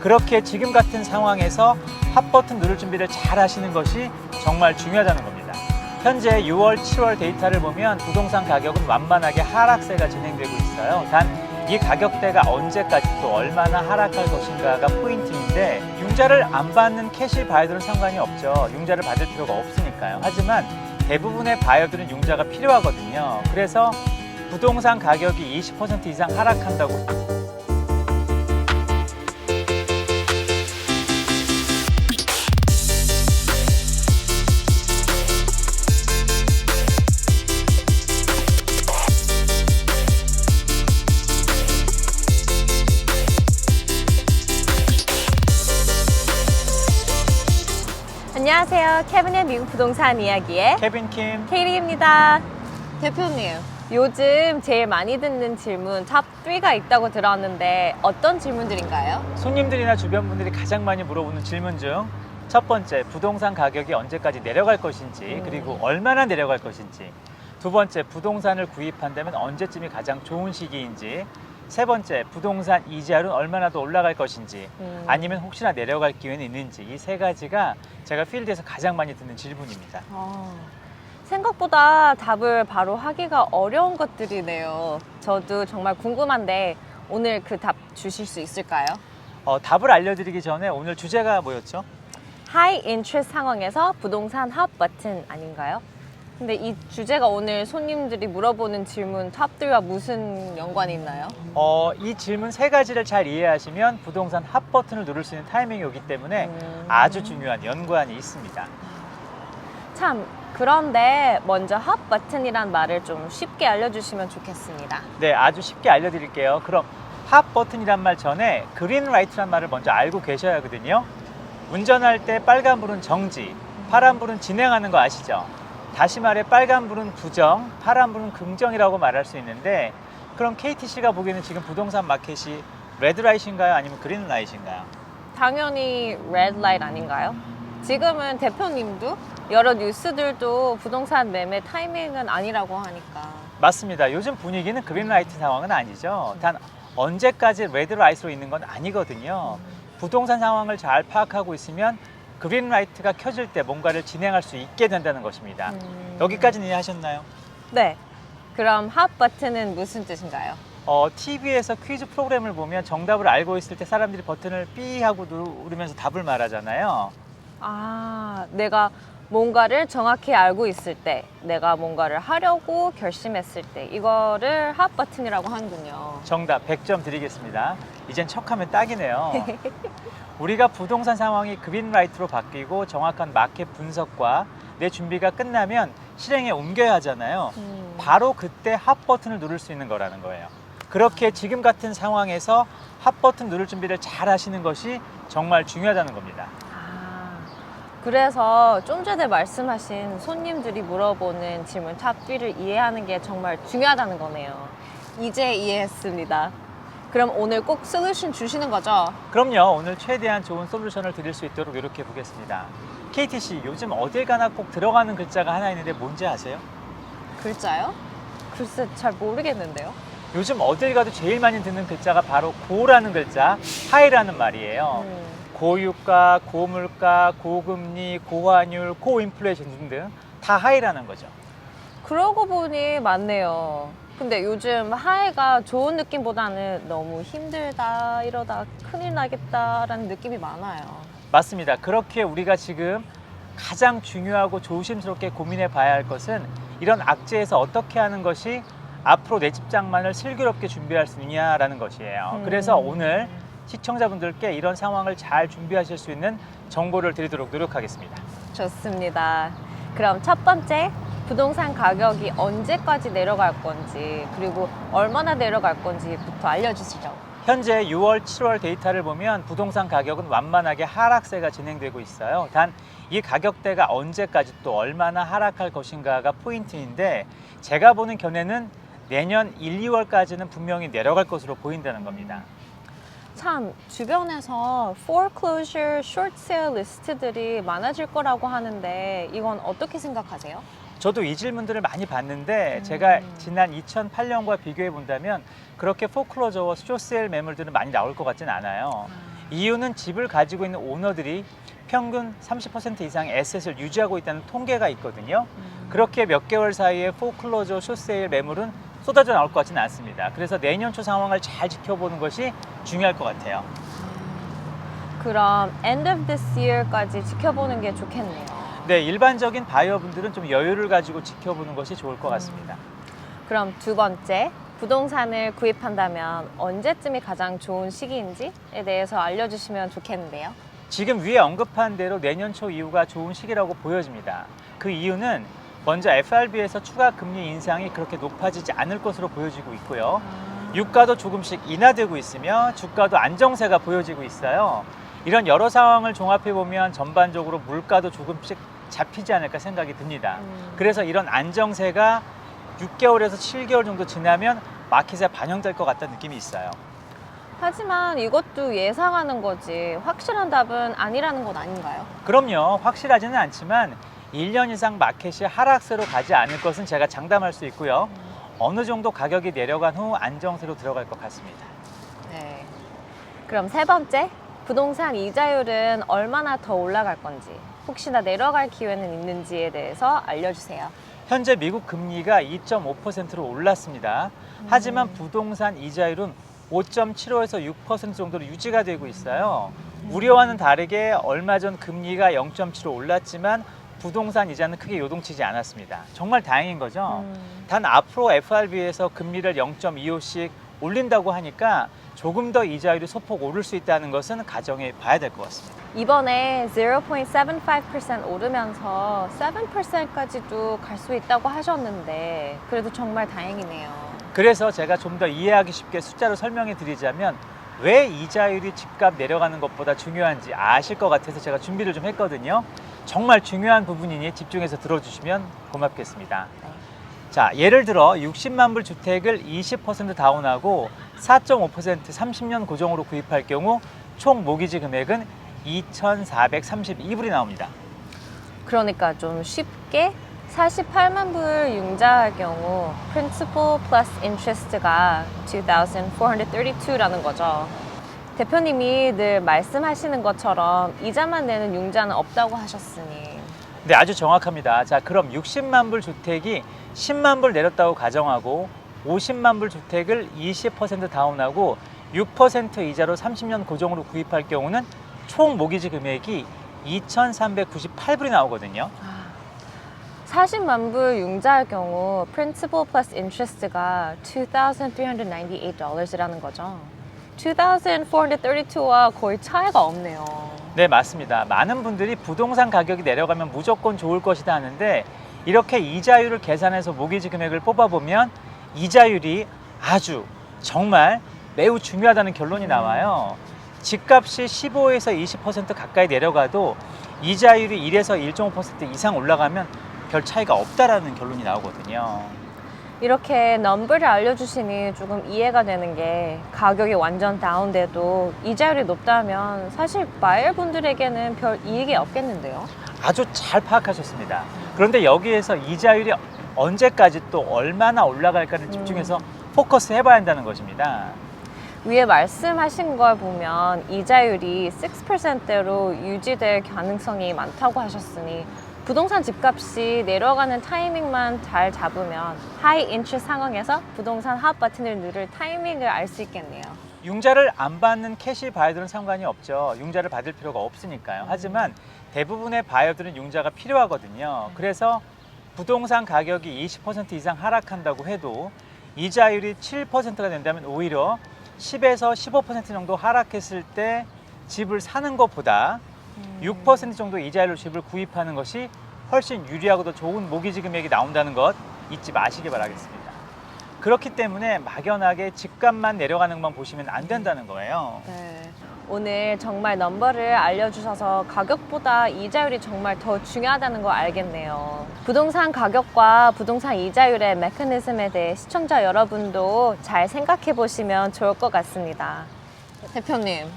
그렇게 지금 같은 상황에서 핫 버튼 누를 준비를 잘 하시는 것이 정말 중요하다는 겁니다. 현재 6월, 7월 데이터를 보면 부동산 가격은 완만하게 하락세가 진행되고 있어요. 단 이 가격대가 언제까지 또 얼마나 하락할 것인가가 포인트인데, 융자를 안 받는 캐시 바이어들은 상관이 없죠. 융자를 받을 필요가 없으니까요. 하지만 대부분의 바이어들은 융자가 필요하거든요. 그래서 부동산 가격이 20% 이상 하락한다고 안녕하세요. 케빈의 미국 부동산 이야기의 케빈 킴. 케이리입니다. 대표님, 요즘 제일 많이 듣는 질문 탑 3가 있다고 들었는데 어떤 질문들인가요? 손님들이나 주변 분들이 가장 많이 물어보는 질문 중 첫 번째, 부동산 가격이 언제까지 내려갈 것인지, 그리고 얼마나 내려갈 것인지. 두 번째, 부동산을 구입한다면 언제쯤이 가장 좋은 시기인지. 세 번째, 부동산 이자율은 얼마나 더 올라갈 것인지, 아니면 혹시나 내려갈 기회는 있는지. 이 세 가지가 제가 필드에서 가장 많이 듣는 질문입니다. 생각보다 답을 바로 하기가 어려운 것들이네요. 저도 정말 궁금한데 오늘 그 답 주실 수 있을까요? 답을 알려드리기 전에 오늘 주제가 뭐였죠? 하이 인트레스트 상황에서 부동산 핫 버튼 아닌가요? 근데 이 주제가 오늘 손님들이 물어보는 질문 탑 3와 무슨 연관이 있나요? 이 질문 세 가지를 잘 이해하시면 부동산 핫 버튼을 누를 수 있는 타이밍이 오기 때문에 아주 중요한 연관이 있습니다. 참, 그런데 먼저 핫 버튼이란 말을 좀 쉽게 알려주시면 좋겠습니다. 네, 아주 쉽게 알려드릴게요. 그럼 핫 버튼이란 말 전에 그린 라이트란 말을 먼저 알고 계셔야 하거든요. 운전할 때 빨간불은 정지, 파란불은 진행하는 거 아시죠? 다시 말해 빨간불은 부정, 파란불은 긍정이라고 말할 수 있는데, 그럼 KTC가 보기에는 지금 부동산 마켓이 레드라이트인가요? 아니면 그린라이트인가요? 당연히 레드라이트 아닌가요? 지금은 대표님도 여러 뉴스들도 부동산 매매 타이밍은 아니라고 하니까. 맞습니다. 요즘 분위기는 그린라이트 상황은 아니죠. 단 언제까지 레드라이트로 있는 건 아니거든요. 부동산 상황을 잘 파악하고 있으면 그린라이트가 켜질 때 뭔가를 진행할 수 있게 된다는 것입니다. 여기까지는 이해하셨나요? 네. 그럼 핫 버튼은 무슨 뜻인가요? TV에서 퀴즈 프로그램을 보면 정답을 알고 있을 때 사람들이 버튼을 삐 하고 누르면서 답을 말하잖아요. 내가 뭔가를 정확히 알고 있을 때, 내가 뭔가를 하려고 결심했을 때, 이거를 핫 버튼이라고 하는군요. 정답 100점 드리겠습니다. 이젠 척하면 딱이네요. 우리가 부동산 상황이 그린라이트로 바뀌고 정확한 마켓 분석과 내 준비가 끝나면 실행에 옮겨야 하잖아요. 바로 그때 핫 버튼을 누를 수 있는 거라는 거예요. 그렇게 지금 같은 상황에서 핫 버튼 누를 준비를 잘 하시는 것이 정말 중요하다는 겁니다. 그래서 좀 전에 말씀하신 손님들이 물어보는 질문 탑 3를 이해하는 게 정말 중요하다는 거네요. 이제 이해했습니다. 그럼 오늘 꼭 솔루션 주시는 거죠? 그럼요. 오늘 최대한 좋은 솔루션을 드릴 수 있도록 노력해 보겠습니다. KTC, 요즘 어딜 가나 꼭 들어가는 글자가 하나 있는데 뭔지 아세요? 글자요? 글쎄 잘 모르겠는데요. 요즘 어딜 가도 제일 많이 듣는 글자가 바로 고라는 글자, 하이라는 말이에요. 고유가, 고물가, 고금리, 고환율, 고인플레이션 등등 다 하이라는 거죠. 그러고 보니 맞네요. 근데 요즘 하이가 좋은 느낌보다는 너무 힘들다, 이러다 큰일 나겠다라는 느낌이 많아요. 맞습니다. 그렇게 우리가 지금 가장 중요하고 조심스럽게 고민해 봐야 할 것은 이런 악재에서 어떻게 하는 것이 앞으로 내 집장만을 슬기롭게 준비할 수 있냐라는 것이에요. 그래서 오늘 시청자분들께 이런 상황을 잘 준비하실 수 있는 정보를 드리도록 노력하겠습니다. 좋습니다. 그럼 첫 번째, 부동산 가격이 언제까지 내려갈 건지, 그리고 얼마나 내려갈 건지부터 알려주시죠. 현재 6월, 7월 데이터를 보면 부동산 가격은 완만하게 하락세가 진행되고 있어요. 단 이 가격대가 언제까지 또 얼마나 하락할 것인가가 포인트인데, 제가 보는 견해는 내년 1, 2월까지는 분명히 내려갈 것으로 보인다는 겁니다. 참 주변에서 foreclosure, short sale 리스트들이 많아질 거라고 하는데 이건 어떻게 생각하세요? 저도 이 질문들을 많이 봤는데 제가 지난 2008년과 비교해 본다면 그렇게 포클로저와 쇼세일 매물들은 많이 나올 것 같진 않아요. 이유는 집을 가지고 있는 오너들이 평균 30% 이상의 에셋을 유지하고 있다는 통계가 있거든요. 그렇게 몇 개월 사이에 포클로저 쇼세일 매물은 쏟아져 나올 것 같지는 않습니다. 그래서 내년 초 상황을 잘 지켜보는 것이 중요할 것 같아요. 그럼 end of this year까지 지켜보는 게 좋겠네요. 네, 일반적인 바이어분들은 좀 여유를 가지고 지켜보는 것이 좋을 것 같습니다. 그럼 두 번째, 부동산을 구입한다면 언제쯤이 가장 좋은 시기인지에 대해서 알려주시면 좋겠는데요. 지금 위에 언급한 대로 내년 초 이후가 좋은 시기라고 보여집니다. 그 이유는 먼저 FRB에서 추가 금리 인상이 그렇게 높아지지 않을 것으로 보여지고 있고요. 유가도 조금씩 인하되고 있으며 주가도 안정세가 보여지고 있어요. 이런 여러 상황을 종합해 보면 전반적으로 물가도 조금씩 잡히지 않을까 생각이 듭니다. 그래서 이런 안정세가 6개월에서 7개월 정도 지나면 마켓에 반영될 것 같다는 느낌이 있어요. 하지만 이것도 예상하는 거지 확실한 답은 아니라는 건 아닌가요? 그럼요. 확실하지는 않지만 1년 이상 마켓이 하락세로 가지 않을 것은 제가 장담할 수 있고요. 어느 정도 가격이 내려간 후 안정세로 들어갈 것 같습니다. 네. 그럼 세 번째, 부동산 이자율은 얼마나 더 올라갈 건지, 혹시나 내려갈 기회는 있는지에 대해서 알려주세요. 현재 미국 금리가 2.5%로 올랐습니다. 하지만 부동산 이자율은 5.75에서 6% 정도로 유지가 되고 있어요. 우려와는 다르게 얼마 전 금리가 0.7로 올랐지만 부동산 이자는 크게 요동치지 않았습니다. 정말 다행인 거죠. 단 앞으로 FRB에서 금리를 0.25씩 올린다고 하니까 조금 더 이자율이 소폭 오를 수 있다는 것은 가정해 봐야 될 것 같습니다. 이번에 0.75% 오르면서 7%까지도 갈 수 있다고 하셨는데 그래도 정말 다행이네요. 그래서 제가 좀 더 이해하기 쉽게 숫자로 설명해 드리자면 왜 이자율이 집값 내려가는 것보다 중요한지 아실 것 같아서 제가 준비를 좀 했거든요. 정말 중요한 부분이니 집중해서 들어주시면 고맙겠습니다. 네. 자, 예를 들어 60만 불 주택을 20% 다운하고 4.5% 30년 고정으로 구입할 경우 총 모기지 금액은 2,432불이 나옵니다. 그러니까 좀 쉽게 48만 불 융자할 경우 principal plus interest가 2,432라는 거죠. 대표님이 늘 말씀하시는 것처럼 이자만 내는 융자는 없다고 하셨으니. 네, 아주 정확합니다. 자, 그럼 60만 불 주택이 10만 불 내렸다고 가정하고 50만 불 주택을 20% 다운하고 6% 이자로 30년 고정으로 구입할 경우는 총 모기지 금액이 2,398불이 나오거든요. 40만 불 융자할 경우 principal plus interest가 $2,398이라는 거죠. 2,432와 거의 차이가 없네요. 네, 맞습니다. 많은 분들이 부동산 가격이 내려가면 무조건 좋을 것이다 하는데 이렇게 이자율을 계산해서 모기지 금액을 뽑아보면 이자율이 아주 정말 매우 중요하다는 결론이 나와요. 집값이 15에서 20% 가까이 내려가도 이자율이 1에서 1.5% 이상 올라가면 별 차이가 없다라는 결론이 나오거든요. 이렇게 넘버를 알려주시니 조금 이해가 되는 게 가격이 완전 다운돼도 이자율이 높다면 사실 바이어분들에게는 별 이익이 없겠는데요. 아주 잘 파악하셨습니다. 그런데 여기에서 이자율이 언제까지 또 얼마나 올라갈까를 집중해서 포커스 해봐야 한다는 것입니다. 위에 말씀하신 걸 보면 이자율이 6%대로 유지될 가능성이 많다고 하셨으니 부동산 집값이 내려가는 타이밍만 잘 잡으면 하이 인트레스트 상황에서 부동산 핫 버튼을 누를 타이밍을 알 수 있겠네요. 융자를 안 받는 캐시 바이어들은 상관이 없죠. 융자를 받을 필요가 없으니까요. 하지만 대부분의 바이어들은 융자가 필요하거든요. 그래서 부동산 가격이 20% 이상 하락한다고 해도 이자율이 7%가 된다면 오히려 10에서 15% 정도 하락했을 때 집을 사는 것보다 6% 정도 이자율로 집을 구입하는 것이 훨씬 유리하고 더 좋은 모기지 금액이 나온다는 것 잊지 마시기 바라겠습니다. 그렇기 때문에 막연하게 집값만 내려가는 것만 보시면 안 된다는 거예요. 네. 오늘 정말 넘버를 알려주셔서 가격보다 이자율이 정말 더 중요하다는 걸 알겠네요. 부동산 가격과 부동산 이자율의 메커니즘에 대해 시청자 여러분도 잘 생각해 보시면 좋을 것 같습니다. 대표님,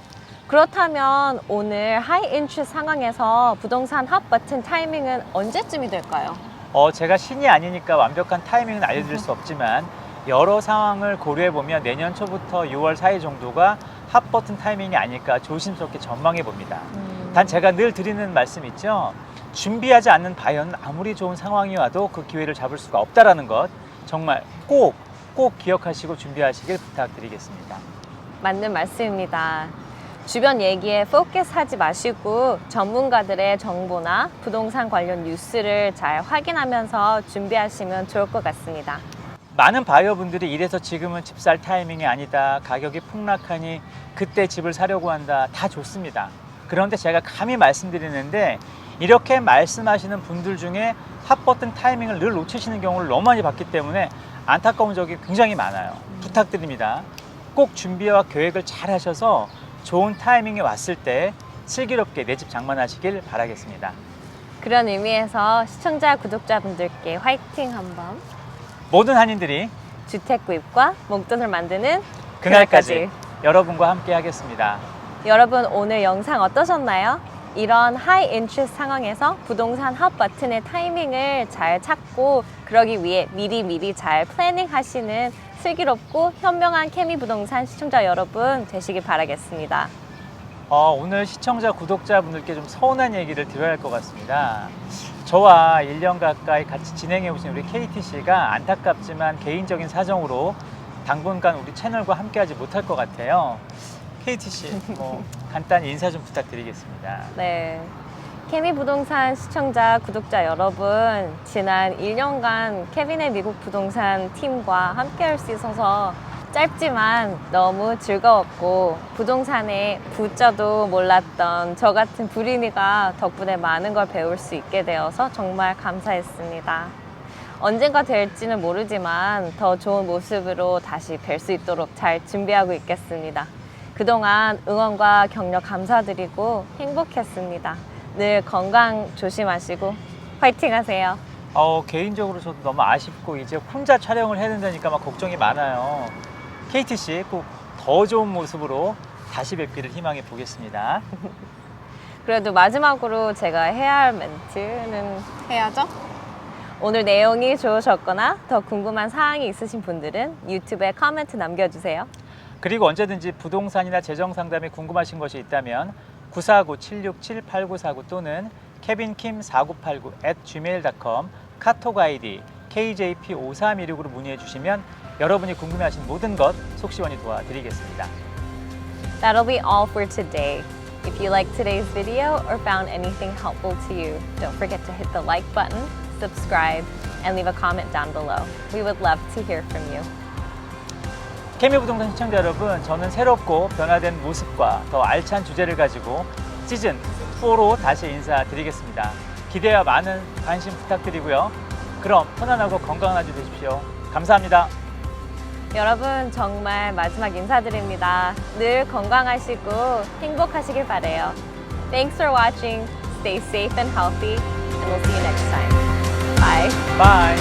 그렇다면 오늘 하이 인트레스트 상황에서 부동산 핫 버튼 타이밍은 언제쯤이 될까요? 제가 신이 아니니까 완벽한 타이밍은 알려드릴 수 없지만 여러 상황을 고려해 보면 내년 초부터 6월 사이 정도가 핫 버튼 타이밍이 아닐까 조심스럽게 전망해 봅니다. 단 제가 늘 드리는 말씀 있죠. 준비하지 않는 바이어는 아무리 좋은 상황이 와도 그 기회를 잡을 수가 없다라는 것 정말 꼭 기억하시고 준비하시길 부탁드리겠습니다. 맞는 말씀입니다. 주변 얘기에 포커스하지 마시고 전문가들의 정보나 부동산 관련 뉴스를 잘 확인하면서 준비하시면 좋을 것 같습니다. 많은 바이어분들이 이래서 지금은 집 살 타이밍이 아니다. 가격이 폭락하니 그때 집을 사려고 한다. 다 좋습니다. 그런데 제가 감히 말씀드리는데 이렇게 말씀하시는 분들 중에 핫버튼 타이밍을 늘 놓치시는 경우를 너무 많이 봤기 때문에 안타까운 적이 굉장히 많아요. 부탁드립니다. 꼭 준비와 계획을 잘 하셔서 좋은 타이밍이 왔을 때 슬기롭게 내 집 장만하시길 바라겠습니다. 그런 의미에서 시청자, 구독자분들께 화이팅 한번. 모든 한인들이 주택 구입과 목돈을 만드는 그날까지 여러분과 함께 하겠습니다. 여러분 오늘 영상 어떠셨나요? 이런 하이 인트레스트 상황에서 부동산 핫 버튼의 타이밍을 잘 찾고 그러기 위해 미리 잘 플래닝 하시는 슬기롭고 현명한 케미 부동산 시청자 여러분 되시길 바라겠습니다. 오늘 시청자, 구독자분들께 좀 서운한 얘기를 드려야 할 것 같습니다. 저와 1년 가까이 같이 진행해 오신 우리 KT 씨가 안타깝지만 개인적인 사정으로 당분간 우리 채널과 함께하지 못할 것 같아요. KT 씨, 간단히 인사 좀 부탁드리겠습니다. 네. 케미 부동산 시청자, 구독자 여러분, 지난 1년간 케빈의 미국 부동산 팀과 함께 할 수 있어서 짧지만 너무 즐거웠고 부동산의 부자도 몰랐던 저 같은 불인이가 덕분에 많은 걸 배울 수 있게 되어서 정말 감사했습니다. 언젠가 될지는 모르지만 더 좋은 모습으로 다시 뵐 수 있도록 잘 준비하고 있겠습니다. 그동안 응원과 격려 감사드리고 행복했습니다. 늘 건강 조심하시고 화이팅 하세요. 개인적으로 저도 너무 아쉽고 이제 혼자 촬영을 해야 된다니까 막 걱정이 많아요. KT 씨 꼭 더 좋은 모습으로 다시 뵙기를 희망해 보겠습니다. 그래도 마지막으로 제가 해야 할 멘트는 해야죠. 오늘 내용이 좋으셨거나 더 궁금한 사항이 있으신 분들은 유튜브에 코멘트 남겨주세요. 그리고 언제든지 부동산이나 재정 상담에 궁금하신 것이 있다면 949-767-8949 또는 kevinkim4989@gmail.com 카톡 아이디 KJP5316으로 문의해 주시면 여러분이 궁금해하신 모든 것 속시원히 도와드리겠습니다. That'll be all for today. If you liked today's video or found anything helpful to you, don't forget to hit the like button, subscribe, and leave a comment down below. We would love to hear from you. 케미 부동산 시청자 여러분, 저는 새롭고 변화된 모습과 더 알찬 주제를 가지고 시즌 4로 다시 인사드리겠습니다. 기대와 많은 관심 부탁드리고요. 그럼 편안하고 건강한 하루 되십시오. 감사합니다. 여러분 정말 마지막 인사드립니다. 늘 건강하시고 행복하시길 바래요. Thanks for watching. Stay safe and healthy, and we'll see you next time. Bye. Bye.